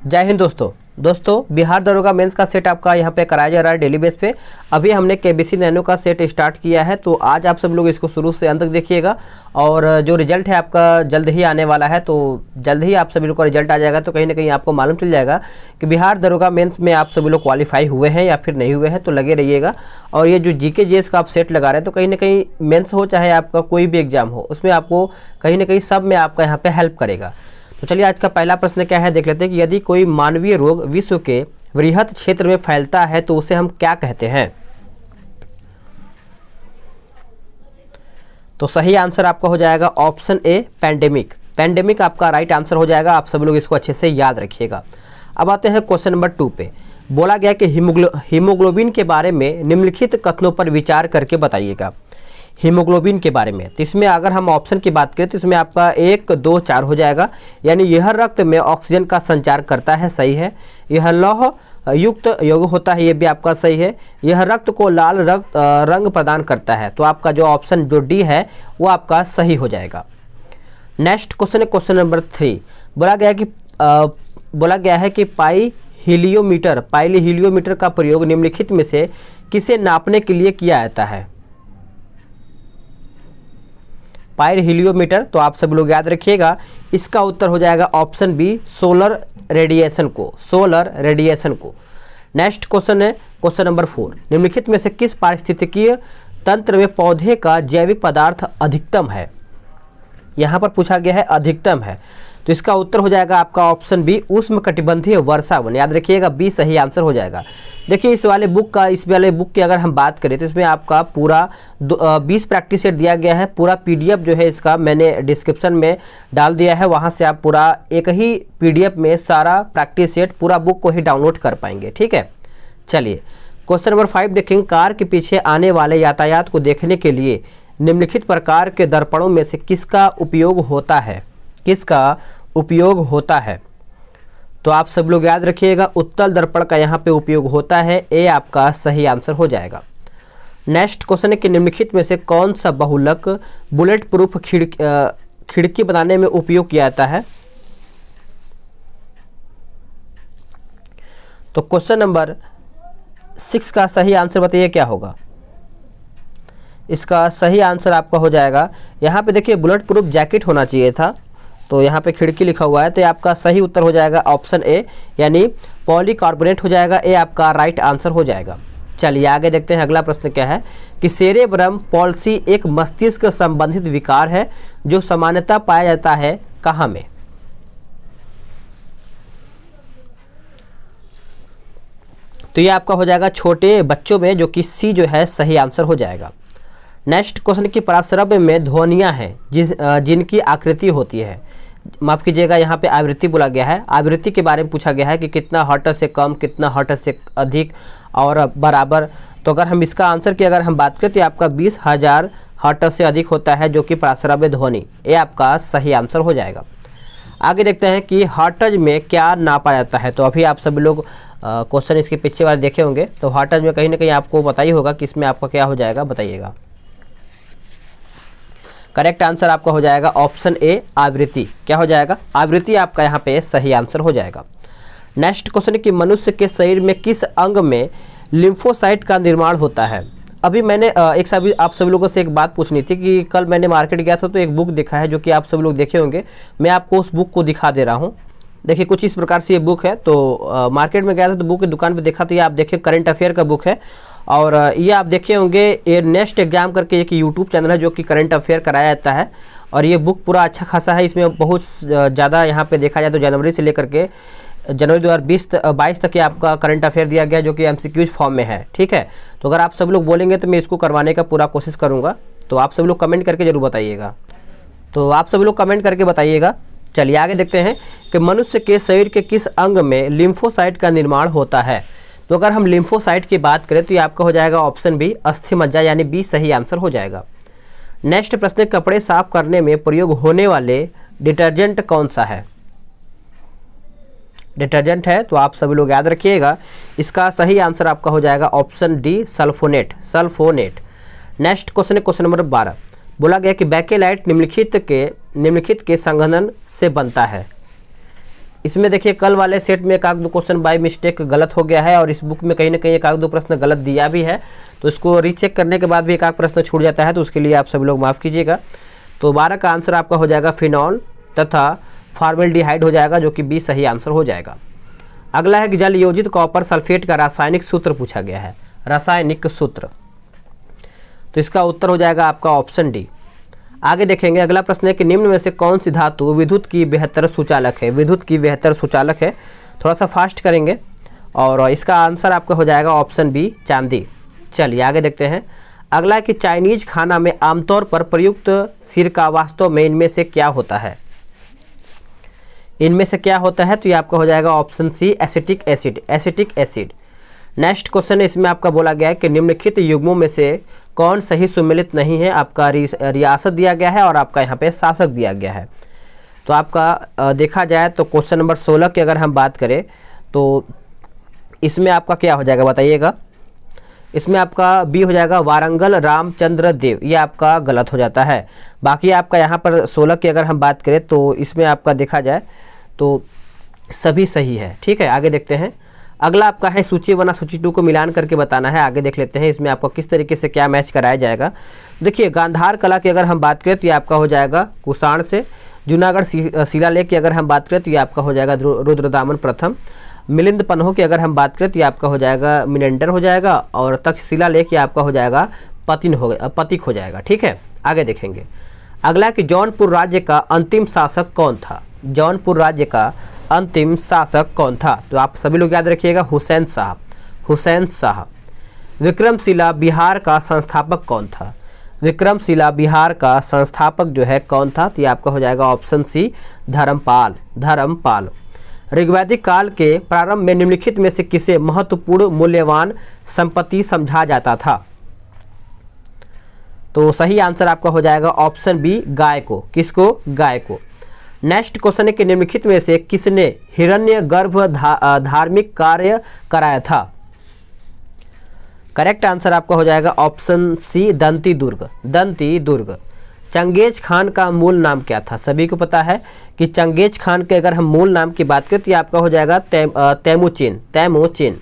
जय हिंद दोस्तों बिहार दरोगा मेंस का सेट आपका यहाँ पे कराया जा रहा है डेली बेस पे। अभी हमने केबीसी नैनो का सेट स्टार्ट किया है, तो आज आप सब लोग इसको शुरू से अंत तक देखिएगा। और जो रिजल्ट है आपका जल्द ही आने वाला है, तो जल्द ही आप सभी लोग का रिजल्ट आ जाएगा। तो कहीं ना कहीं आपको मालूम चल जाएगा कि बिहार दरोगा मेंस में आप सभी लोग क्वालिफाई हुए हैं या फिर नहीं हुए हैं। तो लगे रहिएगा। और ये जो जीके जीएस का आप सेट लगा रहे हैं, तो कहीं ना कहीं मेंस हो चाहे आपका कोई भी एग्जाम हो, उसमें आपको कहीं ना कहीं सब में आपका यहाँ पे हेल्प करेगा। तो चलिए आज का पहला प्रश्न क्या है देख लेते हैं कि यदि कोई मानवीय रोग विश्व के वृहत क्षेत्र में फैलता है तो उसे हम क्या कहते हैं। तो सही आंसर आपका हो जाएगा ऑप्शन ए पैंडेमिक। पैंडेमिक आपका राइट आंसर हो जाएगा। आप सब लोग इसको अच्छे से याद रखिएगा। अब आते हैं क्वेश्चन नंबर 2 पे। बोला गया कि हीमोग्लोबिन के बारे में निम्नलिखित कथनों पर विचार करके बताइएगा। हीमोग्लोबिन के बारे में, तो इसमें अगर हम ऑप्शन की बात करें तो इसमें आपका 1, 2, 4 हो जाएगा। यानी यह रक्त में ऑक्सीजन का संचार करता है, सही है। यह लौह युक्त यौग होता है, ये भी आपका सही है। यह रक्त को लाल रंग प्रदान करता है, तो आपका जो ऑप्शन जो डी है वो आपका सही हो जाएगा। नेक्स्ट क्वेश्चन है क्वेश्चन नंबर 3। बोला गया है कि पाई हीलियोमीटर का प्रयोग निम्नलिखित में से किसे नापने के लिए किया जाता है। पायर हीलियोमीटर, तो आप सब लोग याद रखिएगा, इसका उत्तर हो जाएगा ऑप्शन बी सोलर रेडिएशन को। नेक्स्ट क्वेश्चन है क्वेश्चन नंबर 4। निम्नलिखित में से किस पारिस्थितिकीय तंत्र में पौधे का जैविक पदार्थ अधिकतम है। यहाँ पर पूछा गया है अधिकतम है, तो इसका उत्तर हो जाएगा आपका ऑप्शन बी उष्णकटिबंधीय वर्षावन। याद रखिएगा, बी सही आंसर हो जाएगा। देखिए इस वाले बुक की अगर हम बात करें तो इसमें आपका पूरा 20 प्रैक्टिस सेट दिया गया है। पूरा पीडीएफ जो है इसका मैंने डिस्क्रिप्शन में डाल दिया है, वहाँ से आप पूरा एक ही पीडीएफ में सारा प्रैक्टिस सेट पूरा बुक को ही डाउनलोड कर पाएंगे। ठीक है, चलिए क्वेश्चन नंबर 5 देखेंगे। कार के पीछे आने वाले यातायात को देखने के लिए निम्नलिखित प्रकार के दर्पणों में से किसका उपयोग होता है। तो आप सब लोग याद रखिएगा, उत्तल दर्पण का यहाँ पे उपयोग होता है। ए आपका सही आंसर हो जाएगा। नेक्स्ट क्वेश्चन है कि निम्नलिखित में से कौन सा बहुलक बुलेट प्रूफ खिड़की बनाने में उपयोग किया जाता है। तो क्वेश्चन नंबर 6 का सही आंसर बताइए क्या होगा। इसका सही आंसर आपका हो जाएगा, यहाँ पे देखिए बुलेट प्रूफ जैकेट होना चाहिए था, तो यहाँ पे खिड़की लिखा हुआ है, तो आपका सही उत्तर हो जाएगा ऑप्शन ए यानी पॉलीकार्बोनेट हो जाएगा। ए आपका राइट आंसर हो जाएगा। चलिए आगे देखते हैं अगला प्रश्न क्या है कि सेरेब्रम पॉल्सी एक मस्तिष्क संबंधित विकार है जो सामान्यतः पाया जाता है कहाँ में। तो ये आपका हो जाएगा छोटे बच्चों में, जो कि सी जो है सही आंसर हो जाएगा। नेक्स्ट क्वेश्चन की पराश्रव्य में ध्वनियाँ हैं जिनकी आकृति होती है। माफ़ कीजिएगा, यहाँ पे आवृत्ति बोला गया है। आवृत्ति के बारे में पूछा गया है कि कितना हर्ट्ज से कम, कितना हर्ट्ज से अधिक और बराबर। तो अगर हम इसका आंसर की अगर हम बात करें तो आपका 20,000 हर्ट्ज से अधिक होता है, जो कि पराश्रव्य ध्वनि। ये आपका सही आंसर हो जाएगा। आगे देखते हैं कि हर्ट्ज में क्या नापा जाता है। तो अभी आप सभी लोग क्वेश्चन इसके पीछे वाले देखे होंगे, तो हर्ट्ज में कहीं ना कहीं आपको पता ही होगा कि इसमें आपका क्या हो जाएगा, बताइएगा। करेक्ट आंसर आपका हो जाएगा ऑप्शन ए आवृत्ति। क्या हो जाएगा, आवृत्ति आपका यहाँ पे सही आंसर हो जाएगा। नेक्स्ट क्वेश्चन कि मनुष्य के शरीर में किस अंग में लिम्फोसाइट का निर्माण होता है। अभी मैंने आप सभी लोगों से एक बात पूछनी थी कि कल मैंने मार्केट गया था तो एक बुक देखा है, जो कि आप सभी लोग देखे होंगे। मैं आपको उस बुक को दिखा दे रहा हूँ। देखिए कुछ इस प्रकार से ये बुक है। तो मार्केट में गया था तो बुक की दुकान पे देखा, तो ये आप देखिए करंट अफेयर का बुक है। और ये आप देखे होंगे ये नेक्स्ट एग्जाम करके एक यूट्यूब चैनल है जो कि करंट अफेयर कराया जाता है। और ये बुक पूरा अच्छा खासा है। इसमें बहुत ज़्यादा यहाँ पे देखा जाए तो जनवरी से लेकर के जनवरी 2022 तक ये आपका करंट अफेयर दिया गया, जो कि MCQs फॉर्म में है। ठीक है, तो अगर आप सब लोग बोलेंगे तो मैं इसको करवाने का पूरा कोशिश करूँगा। तो आप सब लोग कमेंट करके ज़रूर बताइएगा। चलिए आगे देखते हैं कि मनुष्य के शरीर के किस अंग में लिम्फोसाइट का निर्माण होता है। तो अगर हम लिम्फोसाइट की बात करें तो ये आपका हो जाएगा ऑप्शन बी अस्थि मज्जा, यानी बी सही आंसर हो जाएगा। नेक्स्ट प्रश्न, कपड़े साफ करने में प्रयोग होने वाले डिटर्जेंट कौन सा है। डिटर्जेंट है, तो आप सभी लोग याद रखिएगा, इसका सही आंसर आपका हो जाएगा option D sulphonate. Next question है क्वेश्चन नंबर 12। बोला गया कि बैकेलाइट निम्नलिखित के संघनन से बनता है। इसमें देखिए कल वाले सेट में एक आध दो क्वेश्चन बाय मिस्टेक गलत हो गया है और इस बुक में कहीं ना कहीं एक आध दो प्रश्न गलत दिया भी है, तो इसको रीचेक करने के बाद भी एक आध प्रश्न छूट जाता है, तो उसके लिए आप सभी लोग माफ़ कीजिएगा। तो 12 का आंसर आपका हो जाएगा फिनॉल तथा फॉर्मेल्डिहाइड हो जाएगा, जो कि बी सही आंसर हो जाएगा। अगला है कि जल योजित कॉपर सल्फेट का रासायनिक सूत्र पूछा गया है, रासायनिक सूत्र, तो इसका उत्तर हो जाएगा आपका ऑप्शन डी। आगे देखेंगे अगला प्रश्न है कि निम्न में से कौन सी धातु विद्युत की बेहतर सुचालक है, विद्युत की बेहतर सुचालक है। थोड़ा सा फास्ट करेंगे और इसका आंसर आपका हो जाएगा ऑप्शन बी चांदी। चलिए आगे देखते हैं। अगला है कि चाइनीज खाना में आमतौर पर प्रयुक्त सिरका वास्तव में इनमें से क्या होता है, इनमें से क्या होता है, तो ये आपका हो जाएगा option C acetic acid, acetic acid. Next question है, इसमें आपका बोला गया है कि निम्नलिखित युग्मों में से कौन सही सुमेलित नहीं है। आपका रियासत दिया गया है और आपका यहाँ पे शासक दिया गया है। तो आपका देखा जाए तो क्वेश्चन नंबर 16 की अगर हम बात करें तो इसमें आपका क्या हो जाएगा बताइएगा। इसमें आपका बी हो जाएगा वारंगल रामचंद्र देव, ये आपका गलत हो जाता है। बाकी आपका यहाँ पर 16 की अगर हम बात करें तो इसमें आपका देखा जाए तो सभी सही है। ठीक है, आगे देखते हैं। अगला आपका है सूची 1 और सूची 2 को मिलान करके बताना है। आगे देख लेते हैं इसमें आपको किस तरीके से क्या मैच कराया जाएगा। देखिए गांधार कला की अगर हम बात करें तो ये आपका हो जाएगा कुषाण से। जूनागढ़ शिलालेख की अगर हम बात करें तो ये आपका हो जाएगा रुद्रदामन प्रथम। मिलिंद पन्हो की अगर हम बात करें तो ये आपका हो जाएगा मिनेंडर हो जाएगा। और तक्षशिला लेख ये आपका हो जाएगा पतिक हो जाएगा। ठीक है, आगे देखेंगे। अगला कि जौनपुर राज्य का अंतिम शासक कौन था, जौनपुर राज्य का अंतिम शासक कौन था, तो आप सभी लोग याद रखिएगा हुसैन शाह, हुसैन शाह। विक्रमशिला बिहार का संस्थापक कौन था, विक्रमशिला बिहार का संस्थापक जो है कौन था, तो ये आपका हो जाएगा ऑप्शन सी धर्मपाल, धर्मपाल। ऋग्वैदिक काल के प्रारंभ में निम्नलिखित में से किसे महत्वपूर्ण मूल्यवान संपत्ति समझा जाता था, तो सही आंसर आपका हो जाएगा ऑप्शन बी गाय को, किसको, गाय को। नेक्स्ट क्वेश्चन है कि निम्नलिखित में से किसने हिरण्यगर्भ धार्मिक कार्य कराया था, करेक्ट आंसर आपका हो जाएगा ऑप्शन सी दंती दुर्ग, दंती दुर्ग। चंगेज खान का मूल नाम क्या था, सभी को पता है कि चंगेज खान के अगर हम मूल नाम की बात करें तो ये आपका हो जाएगा तैमूचिन, तैमूचिन।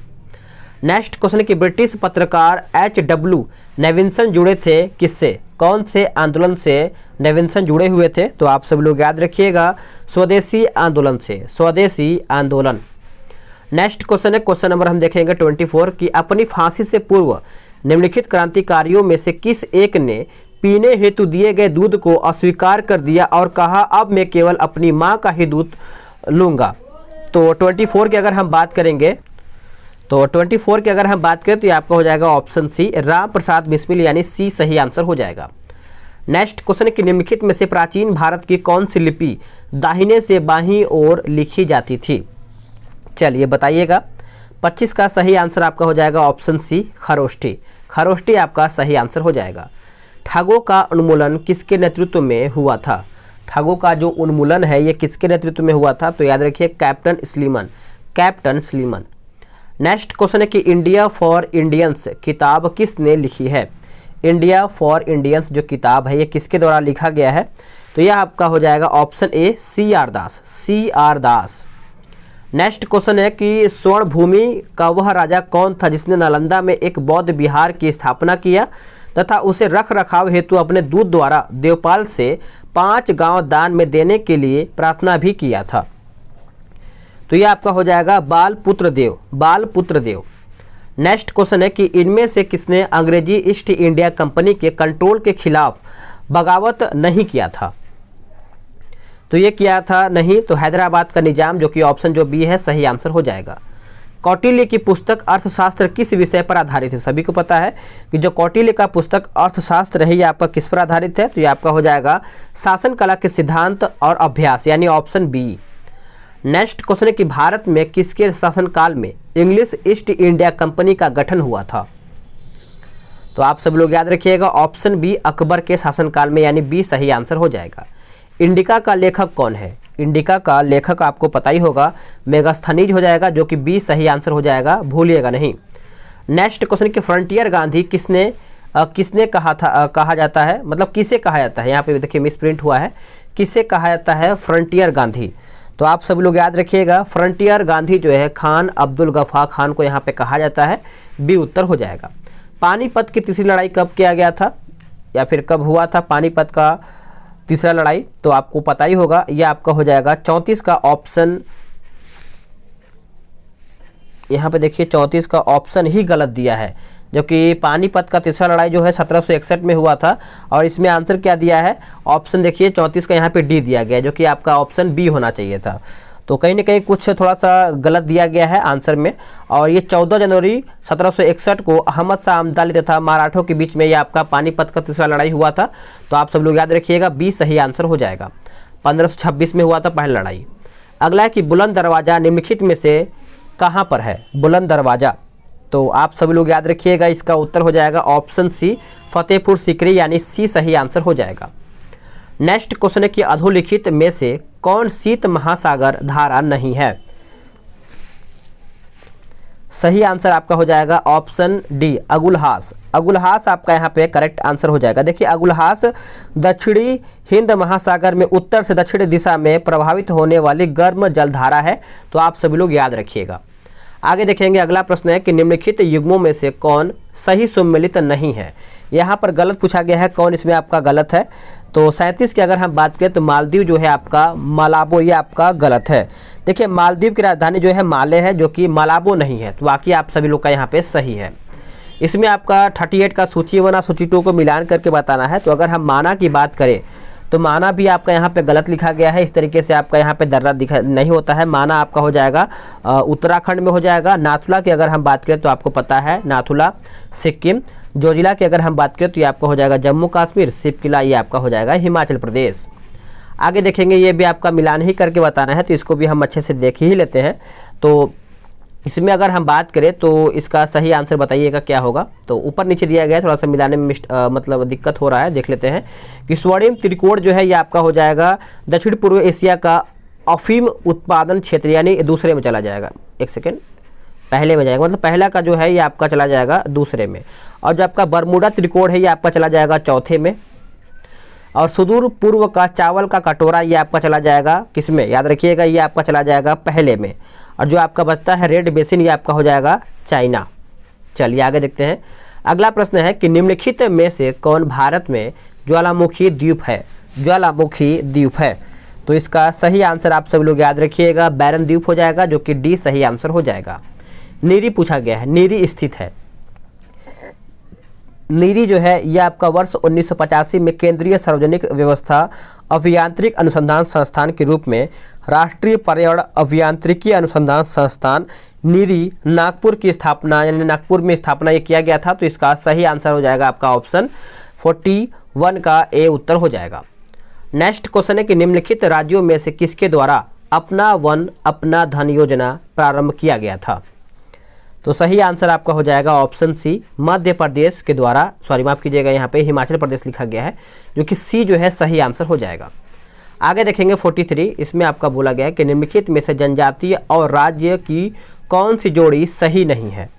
नेक्स्ट क्वेश्चन है कि ब्रिटिश पत्रकार एच.डब्ल्यू. नेविंसन जुड़े थे किससे, कौन से आंदोलन से नेविंसन जुड़े हुए थे, तो आप सब लोग याद रखिएगा स्वदेशी आंदोलन से, स्वदेशी आंदोलन। नेक्स्ट क्वेश्चन है, क्वेश्चन नंबर हम देखेंगे 24 कि अपनी फांसी से पूर्व निम्नलिखित क्रांतिकारियों में से किस एक ने पीने हेतु दिए गए दूध को अस्वीकार कर दिया और कहा अब मैं केवल अपनी माँ का ही दूध लूँगा। तो 24 की अगर हम बात करेंगे तो 24 की अगर हम बात करें तो ये आपका हो जाएगा ऑप्शन सी राम प्रसाद बिस्मिल, यानी सी सही आंसर हो जाएगा। नेक्स्ट क्वेश्चन है कि निम्नलिखित में से प्राचीन भारत की कौन सी लिपि दाहिने से बाईं ओर लिखी जाती थी, चलिए बताइएगा। 25 का सही आंसर आपका हो जाएगा ऑप्शन सी खरोष्ठी, खरोष्ठी आपका सही आंसर हो जाएगा। ठगों का उन्मूलन किसके नेतृत्व में हुआ था, ठगों का जो उन्मूलन है ये किसके नेतृत्व में हुआ था, तो याद रखिए captain Sleeman, captain Sleeman. Next question है कि इंडिया फॉर इंडियंस किताब किसने लिखी है, इंडिया फॉर इंडियंस जो किताब है ये किसके द्वारा लिखा गया है, तो यह आपका हो जाएगा option A C.R. Das, C.R. Das. Next question है कि स्वर्ण भूमि का वह राजा कौन था जिसने नालंदा में एक बौद्ध विहार की स्थापना किया तथा उसे रख रखाव हेतु अपने दूत द्वारा देवपाल से 5 गांव दान में देने के लिए प्रार्थना भी किया था, तो यह आपका हो जाएगा बालपुत्र देव, बालपुत्र देव। नेक्स्ट क्वेश्चन है कि इनमें से किसने अंग्रेजी ईस्ट इंडिया कंपनी के कंट्रोल के खिलाफ बगावत नहीं किया था, तो ये किया था नहीं, तो हैदराबाद का निजाम जो कि ऑप्शन जो बी है सही आंसर हो जाएगा। कौटिल्य की पुस्तक अर्थशास्त्र किस विषय पर आधारित है, सभी को पता है कि जो कौटिल्य का पुस्तक अर्थशास्त्र है ये आपका किस पर आधारित है, तो ये आपका हो जाएगा शासन कला के सिद्धांत और अभ्यास, यानी ऑप्शन बी। नेक्स्ट क्वेश्चन है कि भारत में किसके शासनकाल में इंग्लिश ईस्ट इंडिया कंपनी का गठन हुआ था, तो आप सब लोग याद रखिएगा ऑप्शन बी अकबर के शासनकाल में, यानी बी सही आंसर हो जाएगा। इंडिका का लेखक कौन है, इंडिका का लेखक आपको पता ही होगा मेगास्थनीज हो जाएगा, जो कि बी सही आंसर हो जाएगा, भूलिएगा नहीं। नेक्स्ट क्वेश्चन कि फ्रंटियर गांधी किसने कहा जाता है, मतलब किसे कहा जाता है, यहाँ पे देखिए मिसप्रिंट हुआ है, किसे कहा जाता है फ्रंटियर गांधी, तो आप सभी लोग याद रखिएगा फ्रंटियर गांधी जो है खान अब्दुल गफ्फार खान को यहाँ पे कहा जाता है, बी उत्तर हो जाएगा। पानीपत की तीसरी लड़ाई कब किया गया था या फिर कब हुआ था पानीपत का तीसरा लड़ाई, तो आपको पता ही होगा, यह आपका हो जाएगा 34 का ऑप्शन, यहाँ पे देखिए 34 का ऑप्शन ही गलत दिया है, जबकि पानीपत का तीसरा लड़ाई जो है 1761 में हुआ था और इसमें आंसर क्या दिया है, ऑप्शन देखिए 34 का यहाँ पे डी दिया गया है, जो कि आपका ऑप्शन बी होना चाहिए था। तो कहीं ना कहीं कुछ थोड़ा सा गलत दिया गया है आंसर में। और ये 14 जनवरी 1761 को अहमद शाह अब्दाली तथा मराठों के बीच में ये आपका पानीपत का तीसरा लड़ाई हुआ था। तो आप सब लोग याद रखिएगा बी सही आंसर हो जाएगा। 1526 में हुआ था पहला लड़ाई। अगला है कि बुलंद दरवाज़ा निम्नलिखित में से कहाँ पर है, बुलंद दरवाज़ा, तो आप सभी लोग याद रखिएगा इसका उत्तर हो जाएगा ऑप्शन सी फतेहपुर सीकरी, यानी सी सही आंसर हो जाएगा। नेक्स्ट क्वेश्चन है कि अधोलिखित में से कौन शीत महासागर धारा नहीं है। सही आंसर आपका हो जाएगा ऑप्शन डी अगुलहास। अगुलहास आपका यहाँ पे करेक्ट आंसर हो जाएगा। देखिए अगुलहास दक्षिणी हिंद महासागर में उत्तर से दक्षिण दिशा में प्रभावित होने वाली गर्म जलधारा है। तो आप सभी लोग याद रखिएगा। आगे देखेंगे अगला प्रश्न है कि निम्नलिखित युग्मों में से कौन सही सम्मिलित नहीं है। यहाँ पर गलत पूछा गया है, कौन इसमें आपका गलत है। तो 37 की अगर हम बात करें तो मालदीव जो है आपका मलाबो, ये आपका गलत है। देखिए मालदीव की राजधानी जो है माले है, जो कि मलाबो नहीं है। तो बाकी आप सभी लोग का यहाँ पे सही है। इसमें आपका 38 का सूची 1 और सूची 2 को मिलान करके बताना है। तो अगर हम माना की बात करें तो माना भी आपका यहाँ पे गलत लिखा गया है। इस तरीके से आपका यहाँ पे दर्रा दिखा नहीं होता है। माना आपका हो जाएगा उत्तराखंड में हो जाएगा। नाथुला की अगर हम बात करें तो आपको पता है नाथुला सिक्किम। जोजिला की अगर हम बात करें तो ये आपका हो जाएगा जम्मू कश्मीर। शिवकिला ये आपका हो जाएगा हिमाचल प्रदेश। आगे देखेंगे ये भी आपका मिलान ही करके बताना है, तो इसको भी हम अच्छे से देख ही लेते हैं। तो इसमें अगर हम बात करें तो इसका सही आंसर बताइएगा क्या होगा। तो ऊपर नीचे दिया गया है, थोड़ा सा मिलाने में मतलब दिक्कत हो रहा है, देख लेते हैं कि स्वर्णिम त्रिकोण जो है ये आपका हो जाएगा दक्षिण पूर्व एशिया का अफीम उत्पादन क्षेत्र, यानी दूसरे में चला जाएगा। एक सेकेंड, पहले में जाएगा, मतलब पहला का जो है ये आपका चला जाएगा दूसरे में। और जो आपका बरमूडा त्रिकोण है ये आपका चला जाएगा चौथे में। और सुदूर पूर्व का चावल का कटोरा ये आपका चला जाएगा किस में, याद रखिएगा ये आपका चला जाएगा पहले में। और जो आपका बचता है रेड बेसिन ये आपका हो जाएगा चाइना। चलिए आगे देखते हैं। अगला प्रश्न है कि निम्नलिखित में से कौन भारत में ज्वालामुखी द्वीप है। ज्वालामुखी द्वीप है, तो इसका सही आंसर आप सभी लोग याद रखिएगा बैरन द्वीप हो जाएगा, जो कि डी सही आंसर हो जाएगा। नीरी पूछा गया है, नीरी स्थित है। नीरी जो है यह आपका वर्ष 1985 में केंद्रीय सार्वजनिक व्यवस्था अभियांत्रिक अनुसंधान संस्थान के रूप में राष्ट्रीय पर्यावरण अभियांत्रिकी अनुसंधान संस्थान नीरी नागपुर की स्थापना, यानी नागपुर में स्थापना ये किया गया था। तो इसका सही आंसर हो जाएगा आपका ऑप्शन 41 का ए उत्तर हो जाएगा। नेक्स्ट क्वेश्चन है कि निम्नलिखित राज्यों में से किसके द्वारा अपना वन अपना धन योजना प्रारंभ किया गया था। तो सही आंसर आपका हो जाएगा ऑप्शन सी मध्य प्रदेश के द्वारा, सॉरी माफ कीजिएगा यहाँ पे हिमाचल प्रदेश लिखा गया है, जो कि सी जो है सही आंसर हो जाएगा। आगे देखेंगे 43, इसमें आपका बोला गया है कि निम्नलिखित में से जनजातीय और राज्य की कौन सी जोड़ी सही नहीं है।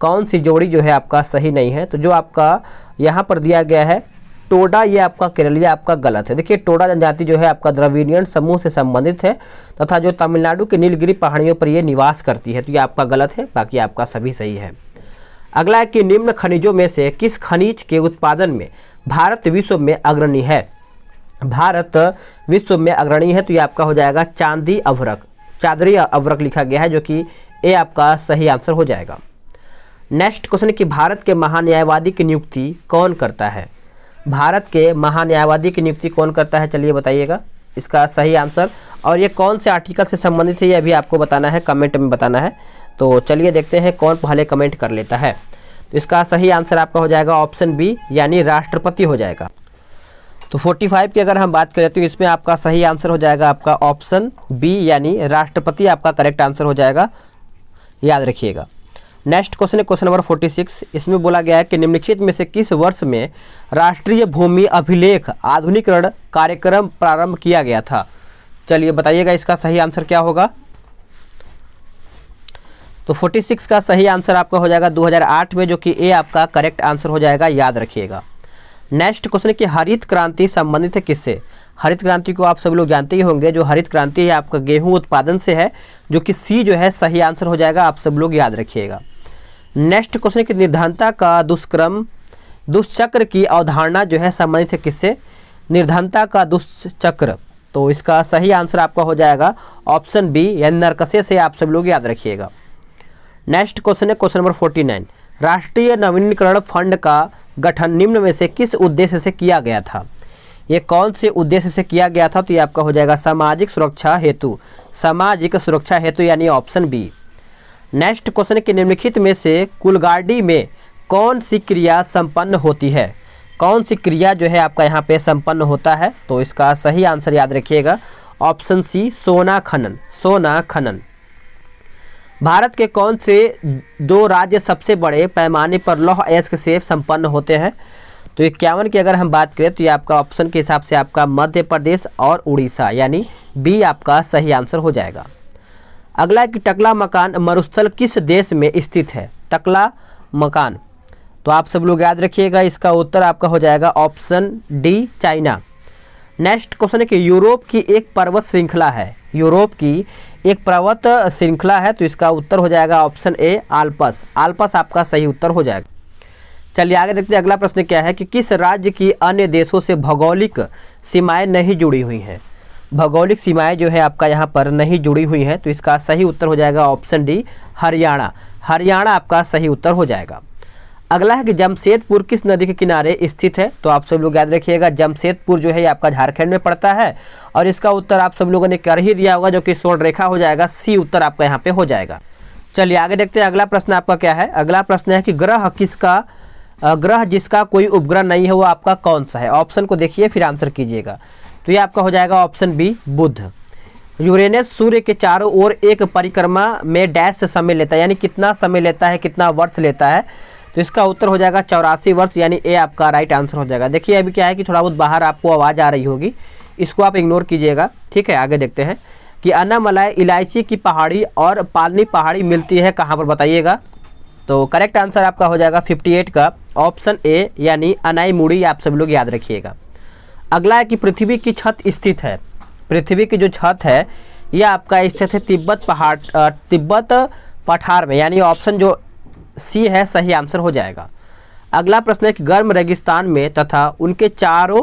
कौन सी जोड़ी जो है आपका सही नहीं है। तो जो आपका यहाँ पर दिया गया है टोडा, ये आपका केरलिया आपका गलत है। देखिए टोडा जनजाति जो है आपका द्रविडियन समूह से संबंधित है तथा जो तमिलनाडु के नीलगिरी पहाड़ियों पर ये निवास करती है। तो ये आपका गलत है, बाकी आपका सभी सही है। अगला है कि निम्न खनिजों में से किस खनिज के उत्पादन में भारत विश्व में अग्रणी है। भारत विश्व में अग्रणी है, तो ये आपका हो जाएगा चांदी अभ्रक, चादरी अभ्रक लिखा गया है, जो कि ए आपका सही आंसर हो जाएगा। नेक्स्ट क्वेश्चन है कि भारत के महान्यायवादी की नियुक्ति कौन करता है। भारत के महान्यायवादी की नियुक्ति कौन करता है, चलिए बताइएगा इसका सही आंसर। और ये कौन से आर्टिकल से संबंधित है ये अभी आपको बताना है, कमेंट में बताना है। तो चलिए देखते हैं कौन पहले कमेंट कर लेता है। तो इसका सही आंसर आपका हो जाएगा ऑप्शन बी, यानी राष्ट्रपति हो जाएगा। तो 45 की अगर हम बात करें तो इसमें आपका सही आंसर हो जाएगा आपका ऑप्शन बी, यानी राष्ट्रपति आपका करेक्ट आंसर हो जाएगा, याद रखिएगा। नेक्स्ट क्वेश्चन है क्वेश्चन नंबर 46, इसमें बोला गया है कि निम्नलिखित में से किस वर्ष में राष्ट्रीय भूमि अभिलेख आधुनिकीकरण कार्यक्रम प्रारंभ किया गया था। चलिए बताइएगा इसका सही आंसर क्या होगा। तो 46 का सही आंसर आपका हो जाएगा 2008 में, जो कि ए आपका करेक्ट आंसर हो जाएगा, याद रखिएगा। नेक्स्ट क्वेश्चन है कि हरित क्रांति संबंधित है किससे। हरित क्रांति को आप सभी लोग जानते ही होंगे। जो हरित क्रांति है आपका गेहूं उत्पादन से है, जो कि सी जो है सही आंसर हो जाएगा, आप सब लोग याद रखिएगा। नेक्स्ट क्वेश्चन की निर्धनता का दुष्चक्र की अवधारणा जो है संबंधित है किससे? निर्धनता का दुष्चक्र, तो इसका सही आंसर आपका हो जाएगा ऑप्शन बी यानी नरकसे से, आप सब लोग याद रखिएगा। नेक्स्ट क्वेश्चन है क्वेश्चन नंबर 49। राष्ट्रीय नवीनीकरण फंड का गठन निम्न में से किस उद्देश्य से किया गया था? ये कौन से उद्देश्य से किया गया था? तो ये आपका हो जाएगा सामाजिक सुरक्षा हेतु, सामाजिक सुरक्षा हेतु यानी ऑप्शन बी। नेक्स्ट क्वेश्चन के निम्नलिखित में से कुलगाड़ी में कौन सी क्रिया संपन्न होती है? कौन सी क्रिया जो है आपका यहाँ पे संपन्न होता है? तो इसका सही आंसर याद रखिएगा ऑप्शन सी सोना खनन, सोना खनन। भारत के कौन से 2 राज्य सबसे बड़े पैमाने पर लौह अयस्क से संपन्न होते हैं? तो 51 की अगर हम बात करें तो ये आपका ऑप्शन के हिसाब से आपका मध्य प्रदेश और उड़ीसा यानी बी आपका सही आंसर हो जाएगा। अगला कि टकला मकान मरुस्थल किस देश में स्थित है? टकला मकान, तो आप सब लोग याद रखिएगा, इसका उत्तर आपका हो जाएगा option D China. Next question है कि यूरोप की एक पर्वत श्रृंखला है, यूरोप की एक पर्वत श्रृंखला है, तो इसका उत्तर हो जाएगा ऑप्शन ए आल्पस, आल्पस आपका सही उत्तर हो जाएगा। चलिए आगे देखते हैं। अगला प्रश्न क्या है कि किस राज्य की अन्य देशों से भौगोलिक सीमाएं नहीं जुड़ी हुई हैं? भौगोलिक सीमाएं जो है आपका यहाँ पर नहीं जुड़ी हुई हैं, तो इसका सही उत्तर हो जाएगा ऑप्शन डी हरियाणा, हरियाणा आपका सही उत्तर हो जाएगा। अगला है कि जमशेदपुर किस नदी के किनारे स्थित है? तो आप सब लोग याद रखिएगा जमशेदपुर जो है आपका झारखंड में पड़ता है, और इसका उत्तर आप सब लोगों ने कर ही दिया होगा, जो कि स्वर्ण रेखा हो जाएगा, सी उत्तर आपका यहाँ पे हो जाएगा। चलिए आगे देखते हैं। अगला प्रश्न आपका क्या है? अगला प्रश्न है कि ग्रह जिसका कोई उपग्रह नहीं है वो आपका कौन सा है? ऑप्शन को देखिए फिर आंसर कीजिएगा। तो ये आपका हो जाएगा ऑप्शन बी बुध। यूरेनस सूर्य के चारों ओर एक परिक्रमा में डैश समय लेता है, यानी कितना समय लेता है, कितना वर्ष लेता है? तो इसका उत्तर हो जाएगा 84 वर्ष, यानी ए आपका राइट आंसर हो जाएगा। देखिए अभी क्या है कि थोड़ा बहुत बाहर आपको आवाज़ आ रही होगी, इसको आप इग्नोर कीजिएगा, ठीक है। आगे देखते हैं कि अन्नामलाई इलायची की पहाड़ी और पालनी पहाड़ी मिलती है कहाँ पर, बताइएगा। तो करेक्ट आंसर आपका हो जाएगा 58 का ऑप्शन ए यानी अनाईमुड़ी, आप सब लोग याद रखिएगा। अगला है कि पृथ्वी की छत स्थित है, पृथ्वी की जो छत है यह आपका स्थित है तिब्बत पठार में, यानी ऑप्शन जो सी है सही आंसर हो जाएगा। अगला प्रश्न है कि गर्म रेगिस्तान में तथा उनके चारों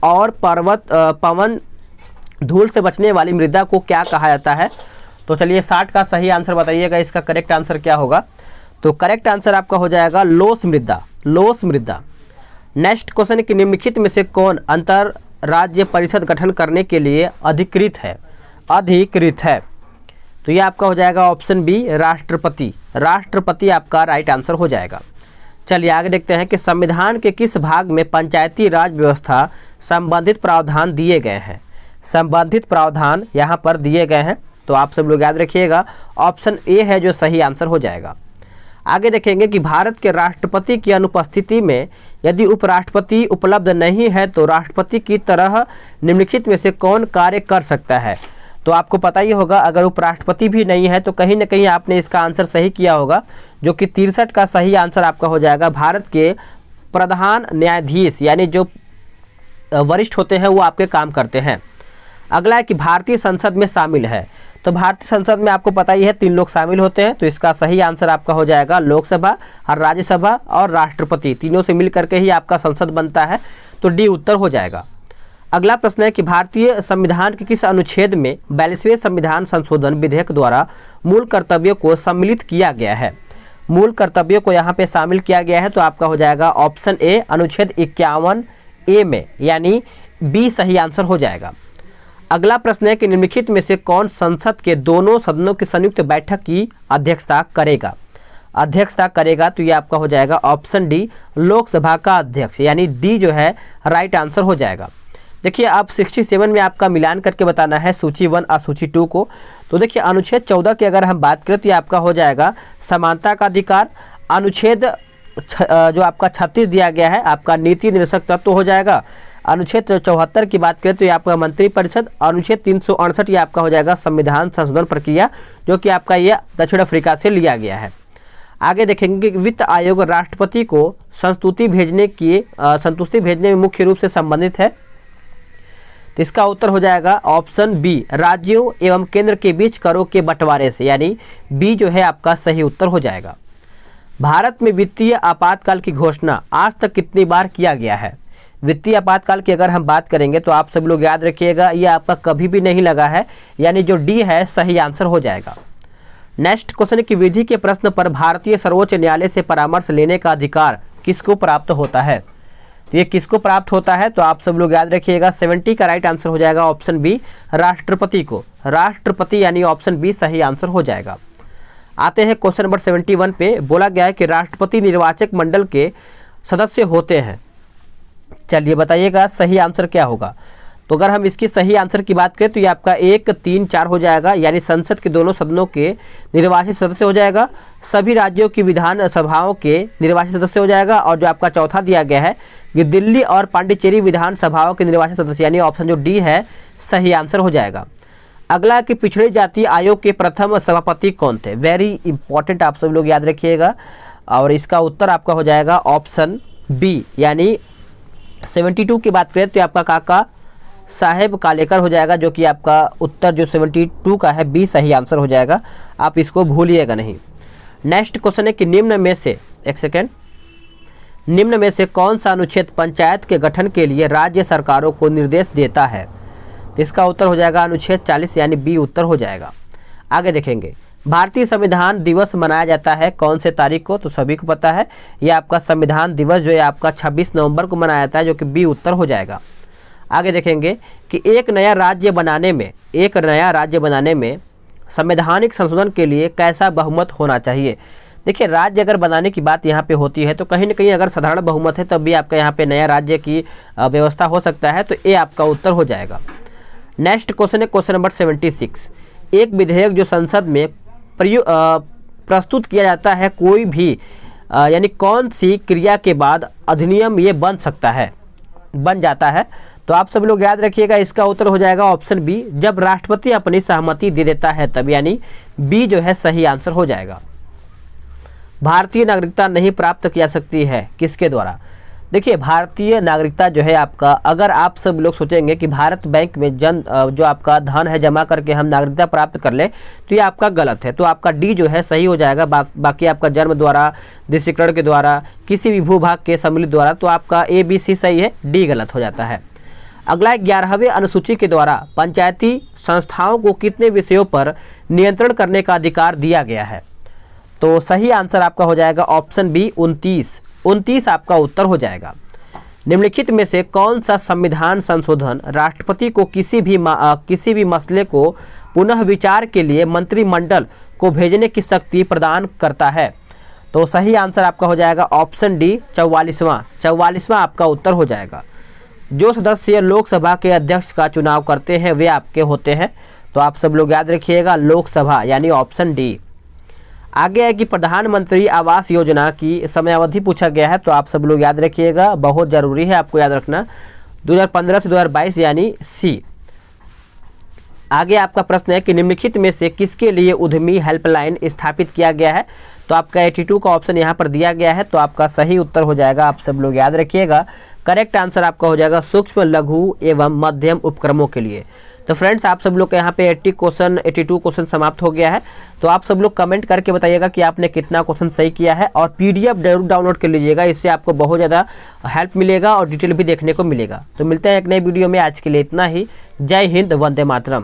और पवन धूल से बचने वाली मृदा को क्या कहा जाता है? तो चलिए 60 का सही आंसर बताइएगा, इसका करेक्ट आंसर क्या होगा? तो करेक्ट आंसर आपका हो जाएगा लोस मृदा, लोस मृदा। नेक्स्ट क्वेश्चन कि निम्नलिखित में से कौन अंतर राज्य परिषद गठन करने के लिए अधिकृत है? अधिकृत है, तो ये आपका हो जाएगा ऑप्शन बी राष्ट्रपति, राष्ट्रपति आपका राइट आंसर हो जाएगा। चलिए आगे देखते हैं कि संविधान के किस भाग में पंचायती राज व्यवस्था संबंधित प्रावधान दिए गए हैं? संबंधित प्रावधान यहाँ पर दिए गए हैं, तो आप सब लोग याद रखिएगा ऑप्शन ए है जो सही आंसर हो जाएगा। आगे देखेंगे कि भारत के राष्ट्रपति की अनुपस्थिति में यदि उपराष्ट्रपति उपलब्ध नहीं है तो राष्ट्रपति की तरह निम्नलिखित में से कौन कार्य कर सकता है? तो आपको पता ही होगा अगर उपराष्ट्रपति भी नहीं है तो कहीं ना कहीं आपने इसका आंसर सही किया होगा, जो कि 63 का सही आंसर आपका हो जाएगा। भारत के प्रधान न्यायाधीश यानी जो वरिष्ठ होते हैं वो आपके काम करते हैं। अगला है कि भारतीय संसद में शामिल है, तो भारतीय संसद में आपको पता ही है 3 लोग शामिल होते हैं, तो इसका सही आंसर आपका हो जाएगा लोकसभा और राज्यसभा और राष्ट्रपति, तीनों से मिल करके ही आपका संसद बनता है, तो डी उत्तर हो जाएगा। अगला प्रश्न है कि भारतीय संविधान के किस अनुच्छेद में 42वें संविधान संशोधन विधेयक द्वारा मूल कर्तव्यों को सम्मिलित किया गया है? मूल कर्तव्यों को यहाँ पे शामिल किया गया है, तो आपका हो जाएगा ऑप्शन ए अनुच्छेद 51A में, यानी बी सही आंसर हो जाएगा। अगला प्रश्न है कि निम्नलिखित में से कौन संसद के दोनों सदनों की संयुक्त बैठक की अध्यक्षता करेगा? अध्यक्षता करेगा, तो ये आपका हो जाएगा ऑप्शन डी लोकसभा का अध्यक्ष, यानी डी जो है राइट आंसर हो जाएगा। देखिए अब 67 में आपका मिलान करके बताना है सूची 1 और सूची 2 को। तो देखिए अनुच्छेद 14 की अगर हम बात करें तो ये आपका हो जाएगा समानता का अधिकार। अनुच्छेद जो आपका 36 दिया गया है आपका नीति निर्देशक तत्व हो जाएगा। अनुच्छेद 74 की बात करें तो ये आपका मंत्रिपरिषद। अनुच्छेद 368 ये आपका हो जाएगा संविधान संशोधन प्रक्रिया, जो कि आपका ये दक्षिण अफ्रीका से लिया गया है। आगे देखेंगे कि वित्त आयोग राष्ट्रपति को संस्तुति भेजने में मुख्य रूप से संबंधित है। तो इसका उत्तर हो जाएगा ऑप्शन बी, राज्यों एवं केंद्र के बीच करों के बंटवारे से, यानी बी जो है आपका सही उत्तर हो जाएगा। भारत में वित्तीय आपातकाल की घोषणा आज तक कितनी बार किया गया है? वित्तीय आपातकाल की अगर हम बात करेंगे तो आप सब लोग याद रखिएगा, ये आपका कभी भी नहीं लगा है, यानी जो डी है सही आंसर हो जाएगा। नेक्स्ट क्वेश्चन की विधि के प्रश्न पर भारतीय सर्वोच्च न्यायालय से परामर्श लेने का अधिकार किसको प्राप्त होता है? तो ये किसको प्राप्त होता है? तो आप सब लोग याद रखिएगा 70 का राइट आंसर हो जाएगा ऑप्शन बी, राष्ट्रपति को। राष्ट्रपति यानी ऑप्शन बी सही आंसर हो जाएगा। आते हैं क्वेश्चन नंबर 71 पे। बोला गया है कि राष्ट्रपति निर्वाचक मंडल के सदस्य होते हैं। चलिए बताइएगा सही आंसर क्या होगा। तो अगर हम इसकी सही आंसर की बात करें तो ये आपका 1, 3, 4 हो जाएगा, यानी संसद के दोनों सदनों के निर्वाचित सदस्य हो जाएगा, सभी राज्यों की विधान सभाओं के निर्वाचित सदस्य हो जाएगा, और जो आपका चौथा दिया गया है कि दिल्ली और पांडिचेरी विधान सभाओं के निर्वाचित सदस्य, यानी ऑप्शन जो डी है सही आंसर हो जाएगा। अगला कि पिछड़ी जाति आयोग के प्रथम सभापति कौन थे? वेरी इंपॉर्टेंट, आप सब लोग याद रखिएगा, और इसका उत्तर आपका हो जाएगा ऑप्शन बी, यानी 72 की बात करें तो आपका काका साहेब कालेकर हो जाएगा, जो कि आपका उत्तर जो 72 का है बी सही आंसर हो जाएगा, आप इसको भूलिएगा नहीं। नेक्स्ट क्वेश्चन है कि निम्न में से कौन सा अनुच्छेद पंचायत के गठन के लिए राज्य सरकारों को निर्देश देता है? तो इसका उत्तर हो जाएगा अनुच्छेद 40, यानी बी उत्तर हो जाएगा। आगे देखेंगे, भारतीय संविधान दिवस मनाया जाता है कौन से तारीख को? तो सभी को पता है, ये आपका संविधान दिवस जो है आपका 26 नवंबर को मनाया जाता है, जो कि बी उत्तर हो जाएगा। आगे देखेंगे कि एक नया राज्य बनाने में संवैधानिक संशोधन के लिए कैसा बहुमत होना चाहिए? देखिए, राज्य अगर बनाने की बात यहाँ पे होती है तो कहीं ना कहीं अगर साधारण बहुमत है तब भी आपका यहाँ पे नया राज्य की व्यवस्था हो सकता है, तो ये आपका उत्तर हो जाएगा। नेक्स्ट क्वेश्चन है क्वेश्चन नंबर 76। एक विधेयक जो संसद में प्रस्तुत किया जाता है कोई भी यानी कौन सी क्रिया के बाद अधिनियम ये बन जाता है? तो आप सब लोग याद रखिएगा, इसका उत्तर हो जाएगा ऑप्शन बी, जब राष्ट्रपति अपनी सहमति दे देता है तब, यानी बी जो है सही आंसर हो जाएगा। भारतीय नागरिकता नहीं प्राप्त किया सकती है किसके द्वारा? देखिए, भारतीय नागरिकता जो है आपका, अगर आप सब लोग सोचेंगे कि भारत बैंक में जो आपका धन है जमा करके हम नागरिकता प्राप्त कर ले, तो ये आपका गलत है। तो आपका डी जो है सही हो जाएगा। बाकी आपका जन्म द्वारा, देशीकरण के द्वारा, किसी भी भूभाग के सम्मिलित द्वारा, तो आपका ए बी सी सही है, डी गलत हो जाता है। अगला 11वें अनुसूची के द्वारा पंचायती संस्थाओं को कितने विषयों पर नियंत्रण करने का अधिकार दिया गया है? तो सही आंसर आपका हो जाएगा ऑप्शन बी, 29 आपका उत्तर हो जाएगा। निम्नलिखित में से कौन सा संविधान संशोधन राष्ट्रपति को किसी भी मसले को पुनः विचार के लिए मंत्रिमंडल को भेजने की शक्ति प्रदान करता है? तो सही आंसर आपका हो जाएगा ऑप्शन डी, 44वां आपका उत्तर हो जाएगा। जो सदस्य लोकसभा के अध्यक्ष का चुनाव करते हैं वे आपके होते हैं। तो आप सब लोग याद रखिएगा लोकसभा, यानी ऑप्शन डी। आगे है कि प्रधानमंत्री आवास योजना की समयावधि पूछा गया है, तो आप सब लोग याद रखिएगा, बहुत जरूरी है आपको याद रखना, 2015 से 2022 यानी सी। आगे आपका प्रश्न है कि निम्नलिखित में से किसके लिए उद्यमी हेल्पलाइन स्थापित किया गया है? तो आपका 82 का ऑप्शन यहाँ पर दिया गया है, तो आपका सही उत्तर हो जाएगा, आप सब लोग याद रखिएगा। करेक्ट आंसर आपका हो जाएगा सूक्ष्म, लघु एवं मध्यम उपक्रमों के लिए। तो फ्रेंड्स, आप सब लोग के यहाँ पे 82 क्वेश्चन समाप्त हो गया है। तो आप सब लोग कमेंट करके बताइएगा कि आपने कितना क्वेश्चन सही किया है, और पीडीएफ जरूर डाउनलोड कर लीजिएगा, इससे आपको बहुत ज़्यादा हेल्प मिलेगा और डिटेल भी देखने को मिलेगा। तो मिलते हैं एक नई वीडियो में, आज के लिए इतना ही। जय हिंद, वंदे मातरम।